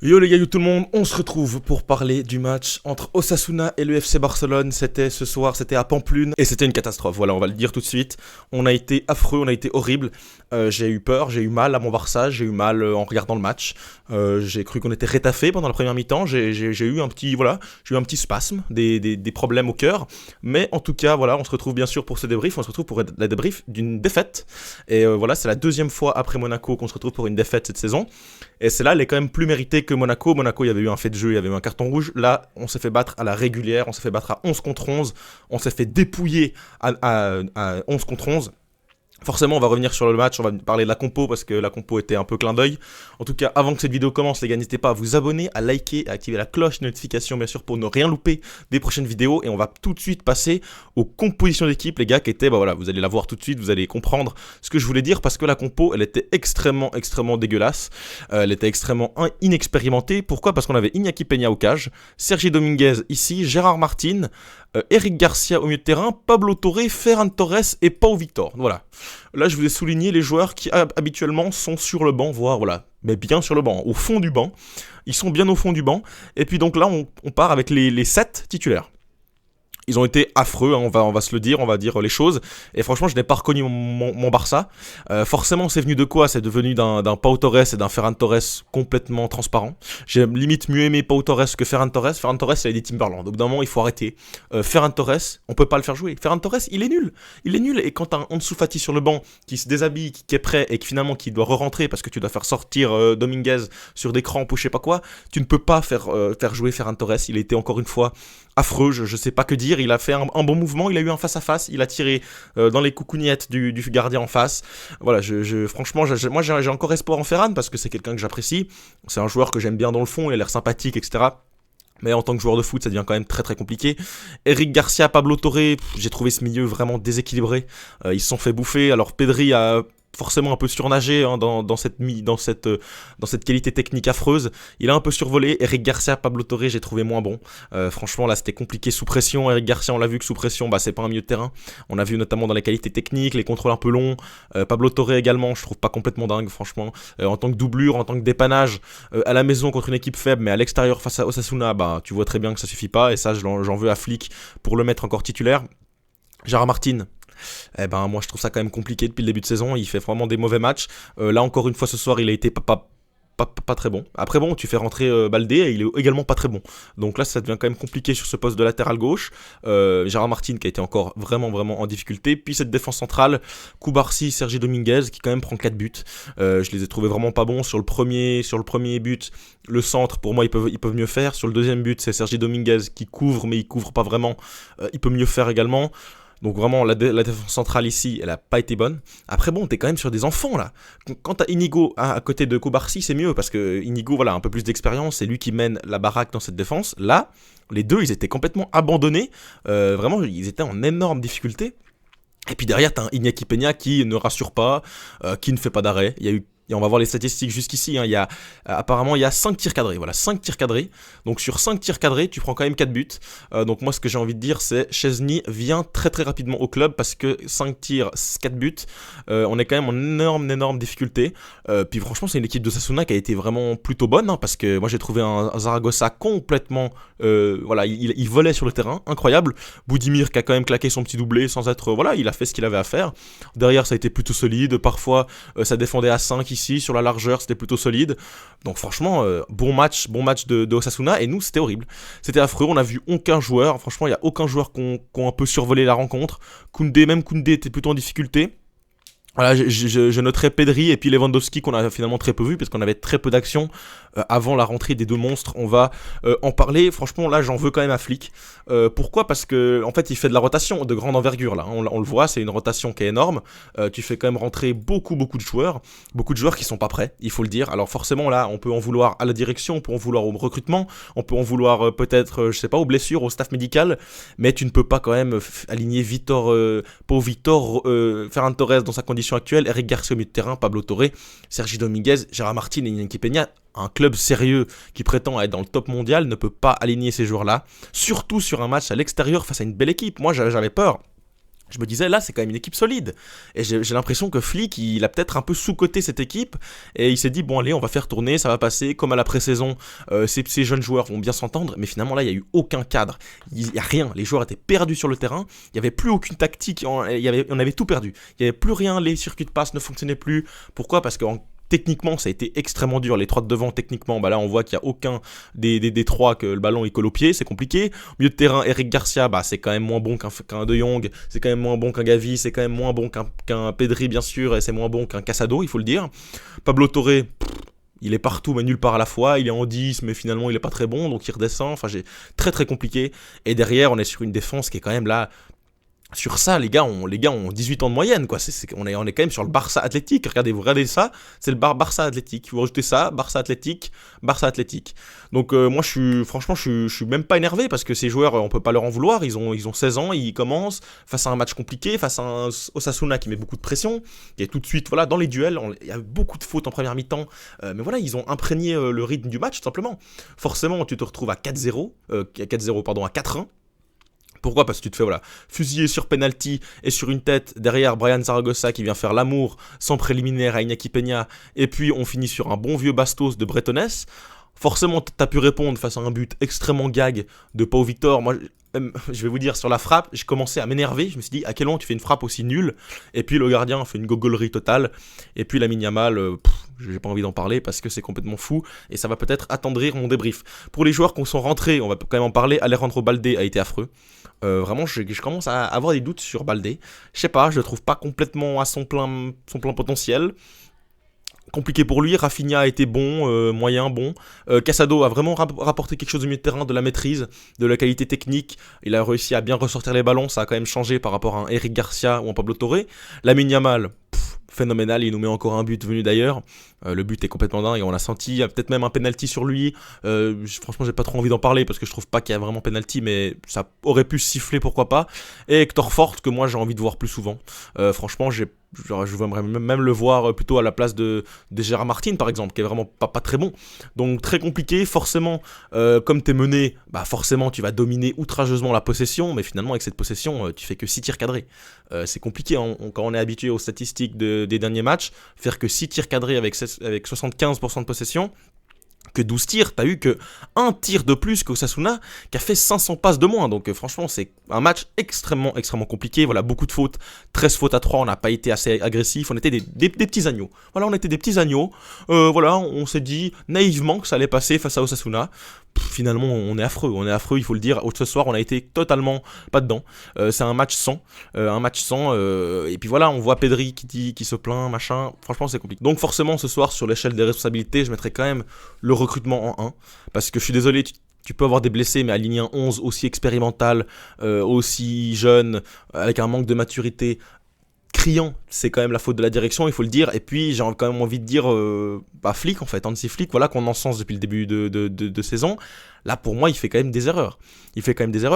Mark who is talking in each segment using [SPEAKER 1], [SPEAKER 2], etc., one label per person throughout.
[SPEAKER 1] Yo les gars, yo tout le monde, on se retrouve pour parler du match entre Osasuna et le FC Barcelone. C'était ce soir, c'était à Pamplune et c'était une catastrophe. Voilà, on va le dire tout de suite. On a été affreux, on a été horrible. J'ai eu peur, j'ai eu mal à mon Barça, j'ai eu mal en regardant le match. J'ai cru qu'on était rétaffé pendant la première mi-temps. J'ai eu un petit, voilà, j'ai eu un petit spasme, des problèmes au cœur. Mais en tout cas, voilà, on se retrouve bien sûr pour ce débrief. On se retrouve pour la débrief d'une défaite. Et voilà, c'est la deuxième fois après Monaco qu'on se retrouve pour une défaite cette saison. Et celle-là, elle est quand même plus méritée que Monaco. Monaco, il y avait eu un fait de jeu, il y avait eu un carton rouge. Là, on s'est fait battre à la régulière, on s'est fait battre à 11 contre 11. On s'est fait dépouiller à 11 contre 11. Forcément, on va revenir sur le match, on va parler de la compo parce que la compo était un peu clin d'œil. En tout cas, avant que cette vidéo commence, les gars, n'hésitez pas à vous abonner, à liker, à activer la cloche de notification, bien sûr, pour ne rien louper des prochaines vidéos. Et on va tout de suite passer aux compositions d'équipe, les gars, qui étaient, bah voilà, vous allez la voir tout de suite, vous allez comprendre ce que je voulais dire parce que la compo, elle était extrêmement dégueulasse. Elle était extrêmement inexpérimentée. Pourquoi ? Parce qu'on avait Iñaki Peña au cage, Sergi Dominguez ici, Gérard Martin, Eric Garcia au milieu de terrain, Pablo Torre, Ferran Torres et Pau Victor. Voilà. Là, je vous ai souligné les joueurs qui habituellement sont sur le banc, voire voilà, mais bien sur le banc, au fond du banc. Ils sont bien au fond du banc. Et puis donc là, on part avec les 7 titulaires. Ils ont été affreux, hein, on va se le dire, on va dire les choses. Et franchement, je n'ai pas reconnu mon Barça. Forcément, c'est venu de quoi ? C'est devenu d'un Pau Torres et d'un Ferran Torres complètement transparent. J'ai limite mieux aimé Pau Torres que Ferran Torres. Ferran Torres, il a des Timberland. Donc d'un moment, il faut arrêter. Ferran Torres, on peut pas le faire jouer. Ferran Torres, il est nul. Il est nul. Et quand t'as un Ansu Fati sur le banc, qui se déshabille, qui est prêt et qui finalement qui doit re-rentrer parce que tu dois faire sortir Dominguez sur des crampes ou je sais pas quoi, tu ne peux pas faire jouer Ferran Torres. Il a été encore une fois affreux, je sais pas que dire. Il a fait un bon mouvement, il a eu un face-à-face, il a tiré dans les coucougnettes du gardien en face. Voilà, franchement, moi j'ai encore espoir en Ferran parce que c'est quelqu'un que j'apprécie. C'est un joueur que j'aime bien dans le fond, il a l'air sympathique, etc. Mais en tant que joueur de foot, ça devient quand même très compliqué. Eric Garcia, Pablo Torre, j'ai trouvé ce milieu vraiment déséquilibré. Ils se sont fait bouffer. Alors Pedri a forcément un peu surnagé hein, dans cette qualité technique affreuse. Il a un peu survolé. Eric Garcia, Pablo Torre, j'ai trouvé moins bon. Franchement, là, c'était compliqué sous pression. Eric Garcia, on l'a vu que sous pression, bah, c'est pas un milieu de terrain. On a vu notamment dans les qualités techniques, les contrôles un peu longs. Pablo Torre également, je trouve pas complètement dingue, franchement. En tant que doublure, en tant que dépannage, à la maison contre une équipe faible, mais à l'extérieur face à Osasuna, bah, tu vois très bien que ça suffit pas. Et ça, j'en veux à Flick pour le mettre encore titulaire. Gérard Martin, eh ben moi je trouve ça quand même compliqué depuis le début de saison, il fait vraiment des mauvais matchs. Là encore une fois ce soir il a été pas très bon. Après bon, tu fais rentrer Baldé et il est également pas très bon. Donc là ça devient quand même compliqué sur ce poste de latéral gauche. Gérard Martin qui a été encore vraiment en difficulté. Puis cette défense centrale, Koubarsi, Sergi Dominguez qui quand même prend 4 buts. Je les ai trouvés vraiment pas bons. Sur le premier but, le centre pour moi ils peuvent mieux faire. Sur le deuxième but c'est Sergi Dominguez qui couvre mais il couvre pas vraiment. Il peut mieux faire également. Donc vraiment, la défense centrale ici, elle a pas été bonne. Après bon, t'es quand même sur des enfants là. Quand t'as Inigo à côté de Koubarsi, c'est mieux parce que Inigo, voilà, un peu plus d'expérience, c'est lui qui mène la baraque dans cette défense. Là, les deux, ils étaient complètement abandonnés. Vraiment, ils étaient en énorme difficulté. Et puis derrière, t'as un Iñaki Peña qui ne rassure pas, qui ne fait pas d'arrêt. Il y a eu et on va voir les statistiques jusqu'ici, hein. Apparemment il y a 5 tirs cadrés, voilà, 5 tirs cadrés. Donc sur 5 tirs cadrés, tu prends quand même 4 buts. Donc moi ce que j'ai envie de dire c'est Szczesny vient très rapidement au club parce que 5 tirs, 4 buts, on est quand même en énorme difficulté. Puis franchement c'est une équipe de Sasuna qui a été vraiment plutôt bonne, hein, parce que moi j'ai trouvé un Zaragoza complètement, voilà, il volait sur le terrain, incroyable. Boudimir qui a quand même claqué son petit doublé sans être, voilà, il a fait ce qu'il avait à faire. Derrière ça a été plutôt solide, parfois ça défendait à 5 ici, sur la largeur c'était plutôt solide. Donc franchement bon match de Osasuna. Et nous c'était horrible, c'était affreux, on a vu aucun joueur, franchement il n'y a aucun joueur qui ont un peu survolé la rencontre. Koundé était plutôt en difficulté. Voilà, je noterai Pedri et puis Lewandowski qu'on a finalement très peu vu parce qu'on avait très peu d'actions avant la rentrée des deux monstres. On va en parler. Franchement, là, j'en veux quand même à Flick. Pourquoi ? Parce que en fait, il fait de la rotation de grande envergure là. On le voit, c'est une rotation qui est énorme. Tu fais quand même rentrer beaucoup de joueurs qui sont pas prêts. Il faut le dire. Alors forcément, là, on peut en vouloir à la direction, on peut en vouloir au recrutement, on peut en vouloir peut-être, je sais pas, aux blessures, au staff médical. Mais tu ne peux pas quand même aligner Pau Victor, Ferran Torres dans sa condition actuelle, Eric Garcia au milieu de terrain, Pablo Torre, Sergi Dominguez, Gérard Martin et Iñaki Peña. Un club sérieux qui prétend être dans le top mondial ne peut pas aligner ces joueurs-là, surtout sur un match à l'extérieur face à une belle équipe. Moi j'avais peur. je me disais, là, c'est quand même une équipe solide. Et j'ai l'impression que Flick, il a peut-être un peu sous-coté cette équipe. Et il s'est dit, bon, allez, on va faire tourner, ça va passer. Comme à la pré-saison, ces jeunes joueurs vont bien s'entendre. Mais finalement, là, il n'y a eu aucun cadre. Il n'y a rien. Les joueurs étaient perdus sur le terrain. Il n'y avait plus aucune tactique. On avait tout perdu. Il n'y avait plus rien. Les circuits de passe ne fonctionnaient plus. Pourquoi ? Parce que techniquement, ça a été extrêmement dur. Les trois de devant, techniquement, bah là, on voit qu'il n'y a aucun des trois que le ballon il colle au pied. C'est compliqué. Au milieu de terrain, Eric Garcia, bah, c'est quand même moins bon qu'un De Jong. C'est quand même moins bon qu'un Gavi. C'est quand même moins bon qu'un Pedri, bien sûr. Et c'est moins bon qu'un Casado, il faut le dire. Pablo Torre, il est partout, mais nulle part à la fois. Il est en 10, mais finalement, il n'est pas très bon. Donc, il redescend. Enfin, très, très compliqué. Et derrière, on est sur une défense qui est quand même là. Sur ça, les gars ont 18 ans de moyenne, quoi. On est quand même sur le Barça Athlétique. Regardez ça, c'est le Barça Athlétique. Vous rajoutez ça, Barça Athlétique. Donc moi, je suis même pas énervé parce que ces joueurs, on peut pas leur en vouloir. Ils ont 16 ans, ils commencent face à un match compliqué, face à un Osasuna qui met beaucoup de pression. Et tout de suite, voilà, dans les duels, il y a beaucoup de fautes en première mi-temps. Mais voilà, ils ont imprégné le rythme du match, tout simplement. Forcément, tu te retrouves à 4-0, à 4-1. Pourquoi ? Parce que tu te fais fusiller sur penalty et sur une tête derrière Brian Zaragoza qui vient faire l'amour sans préliminaire à Iñaki Peña, et puis on finit sur un bon vieux bastos de Bretones. Forcément, t'as pu répondre face à un but extrêmement gag de Pau Victor. Moi, je vais vous dire, sur la frappe, j'ai commencé à m'énerver. Je me suis dit, à quel moment tu fais une frappe aussi nulle ? Et puis le gardien fait une gogolerie totale. Et puis Lamine Yamal, j'ai pas envie d'en parler parce que c'est complètement fou. Et ça va peut-être attendrir mon débrief. Pour les joueurs qui sont rentrés, on va quand même en parler. Alejandro Balde a été affreux. Vraiment, je commence à avoir des doutes sur Balde. Je sais pas, je le trouve pas complètement à son plein potentiel. Compliqué pour lui. Rafinha a été bon, moyen, bon. Casado a vraiment rapporté quelque chose au milieu de terrain, de la maîtrise, de la qualité technique. Il a réussi à bien ressortir les ballons, ça a quand même changé par rapport à un Eric Garcia ou un Pablo Torre. Lamine Yamal, phénoménal, il nous met encore un but venu d'ailleurs. Le but est complètement dingue, on l'a senti. Il y a peut-être même un penalty sur lui. Franchement, j'ai pas trop envie d'en parler parce que je trouve pas qu'il y a vraiment penalty, mais ça aurait pu siffler, pourquoi pas. Et Hector Fort, que moi j'ai envie de voir plus souvent. Franchement, je voudrais même le voir plutôt à la place de Gérard Martin, par exemple, qui est vraiment pas très bon. Donc très compliqué. Forcément, comme t'es mené, bah forcément tu vas dominer outrageusement la possession, mais finalement avec cette possession, tu fais que 6 tirs cadrés. C'est compliqué quand on est habitué aux statistiques des derniers matchs, faire que 6 tirs cadrés avec 75% de possession. Que 12 tirs, t'as eu que un tir de plus qu'Osasuna qui a fait 500 passes de moins. Donc franchement, c'est un match extrêmement compliqué. Voilà, beaucoup de fautes, 13 fautes à 3, on n'a pas été assez agressif, on était des petits agneaux. Voilà, on était des petits agneaux. Voilà, on s'est dit naïvement que ça allait passer face à Osasuna. Finalement, on est affreux, il faut le dire. Ce soir, on a été totalement pas dedans. C'est un match sans. Et puis voilà, on voit Pedri qui se plaint, machin. Franchement, c'est compliqué. Donc forcément, ce soir, sur l'échelle des responsabilités, je mettrai quand même le recrutement en 1. Parce que je suis désolé, tu peux avoir des blessés, mais aligner un 11 aussi expérimental, aussi jeune, avec un manque de maturité criant, c'est quand même la faute de la direction, il faut le dire. Et puis j'ai quand même envie de dire Flick en fait, Hansi Flick, voilà, qu'on encense depuis le début de saison. Là pour moi il fait quand même des erreurs.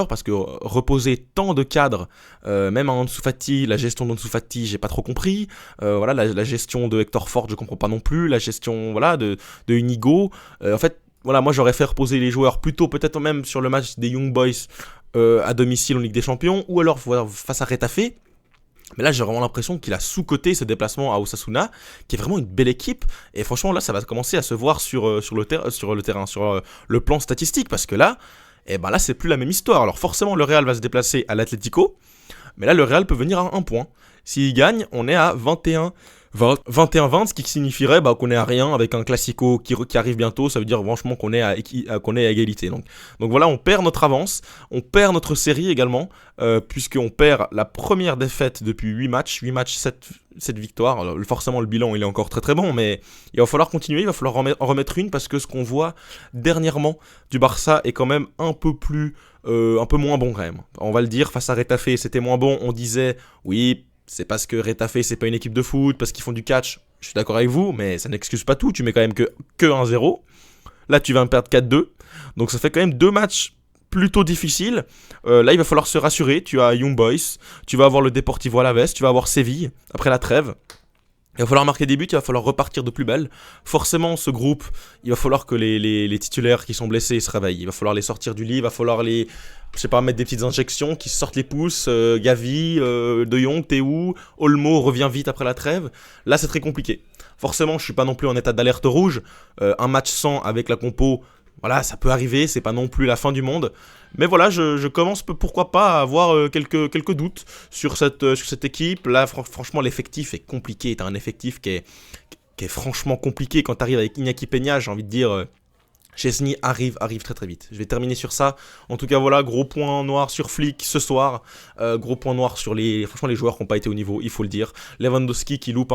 [SPEAKER 1] Parce que reposer tant de cadres, même à Ansu Fati, la gestion d'Ansu Fati j'ai pas trop compris. Voilà, la gestion de Hector Fort je comprends pas non plus. La gestion de Unigo. En fait voilà, moi j'aurais fait reposer les joueurs plutôt peut-être même sur le match des Young Boys à domicile en Ligue des Champions, ou alors face à Retafe. Mais là, j'ai vraiment l'impression qu'il a sous-coté ce déplacement à Osasuna, qui est vraiment une belle équipe. Et franchement, là, ça va commencer à se voir sur le plan statistique. Parce que là, là, c'est plus la même histoire. Alors forcément, le Real va se déplacer à l'Atlético. Mais là, le Real peut venir à 1 point. S'il gagne, on est à 21-20, ce qui signifierait qu'on est à rien avec un Classico qui arrive bientôt. Ça veut dire franchement qu'on est à égalité. Donc voilà, on perd notre avance, on perd notre série également, puisqu'on perd la première défaite depuis 8 matchs, 7 victoires. Alors, forcément, le bilan il est encore très très bon, mais il va falloir continuer, il va falloir en remettre une, parce que ce qu'on voit dernièrement du Barça est quand même un peu moins bon quand même. On va le dire, face à Retafe, c'était moins bon. On disait, oui, c'est parce que Retafe c'est pas une équipe de foot, parce qu'ils font du catch. Je suis d'accord avec vous, mais ça n'excuse pas tout. Tu mets quand même que 1-0. Là tu vas me perdre 4-2. Donc ça fait quand même 2 matchs plutôt difficiles. Là il va falloir se rassurer. Tu as Young Boys, tu vas avoir le Deportivo Alavés, tu vas avoir Séville après la trêve. Il va falloir marquer des buts, il va falloir repartir de plus belle. Forcément, ce groupe, il va falloir que les titulaires qui sont blessés se réveillent. Il va falloir les sortir du lit, il va falloir les, je sais pas, mettre des petites injections qui sortent les pouces. Gavi, De Jong, t'es où? Olmo revient vite après la trêve. Là, c'est très compliqué. Forcément, je suis pas non plus en état d'alerte rouge. Un match sans avec la compo, voilà, ça peut arriver, c'est pas non plus la fin du monde. Mais voilà, je commence pourquoi pas à avoir quelques doutes sur cette équipe. Là, franchement, l'effectif est compliqué. T'as un effectif qui est franchement compliqué quand t'arrives avec Iñaki Peña, j'ai envie de dire. Chesney arrive très très vite. Je vais terminer sur ça. En tout cas, voilà, gros point noir sur Flick ce soir. Gros point noir sur franchement, les joueurs qui n'ont pas été au niveau, il faut le dire. Lewandowski qui loupe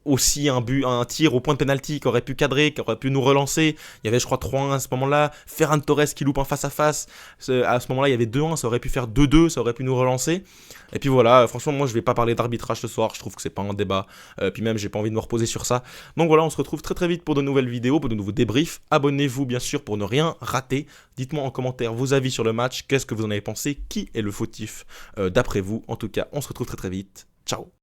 [SPEAKER 1] aussi un tir au point de pénalty qui aurait pu cadrer, qui aurait pu nous relancer. Il y avait, je crois, 3-1 à ce moment-là. Ferran Torres qui loupe un face-à-face. À ce moment-là, il y avait 2-1, ça aurait pu faire 2-2, ça aurait pu nous relancer. Et puis voilà, franchement, moi, je vais pas parler d'arbitrage ce soir. Je trouve que c'est pas un débat. Puis même, j'ai pas envie de me reposer sur ça. Donc voilà, on se retrouve très très vite pour de nouvelles vidéos, pour de nouveaux débriefs. Abonnez-vous bien sûr pour ne rien rater. Dites-moi en commentaire vos avis sur le match. Qu'est-ce que vous en avez pensé? Qui est le fautif d'après vous? En tout cas, on se retrouve très très vite. Ciao.